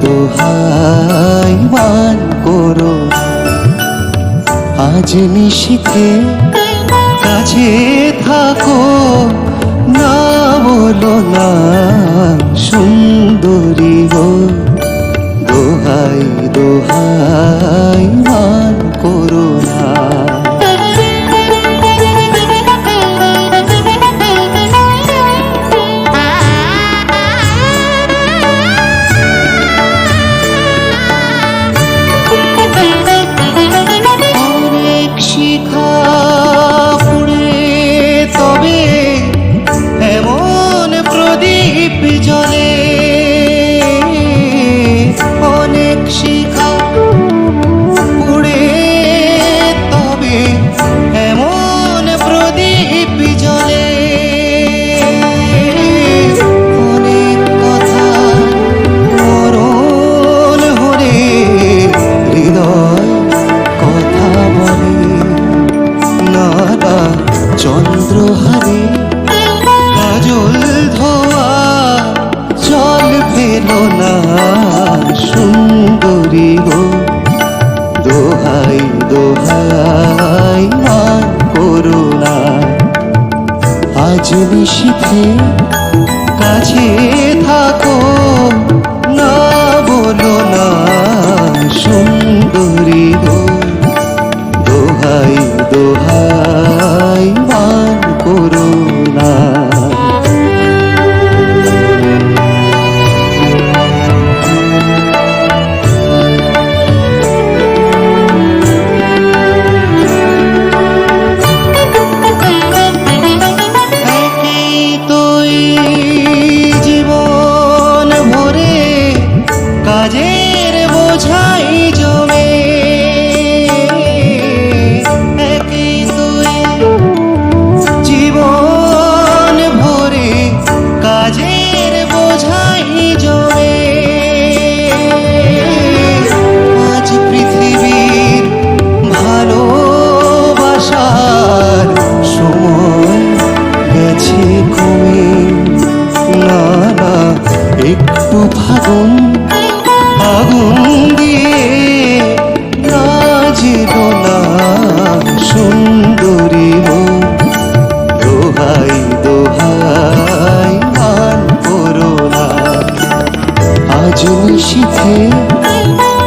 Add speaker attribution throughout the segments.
Speaker 1: দোহাই মান করো আজ নিশীথে কাছে থাকো না বলো না সুন্দরী গো দোহাই দোহাই মান করো না জলে অনেক শিখা পুড়ে তবে এমন প্রদীপ জলে অনেক কথা মরণ হরে হৃদয় কথা বলে নারা চন্দ্রহারে কাজল ধোয়া জল ফেলো না সুন্দরী গো দোহাই দোহাই মান করো না আজ নিশীথে কাছে থাকো না বলো না সুন্দরী গো দোহাই দোহাই মান করো না কাজের বোঝাই জমে একই তুই জীবন ভরে কাজের বোঝাই জমে আজ পৃথিবীর ভালোবাসার সময় গেছে কমে না না একটু ভাগুন আগুন দিয়ে কাজলো না সুন্দরী গো দোহাই দোহাই মান করো না আজ নিশীথে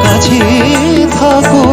Speaker 1: কাছে থাকো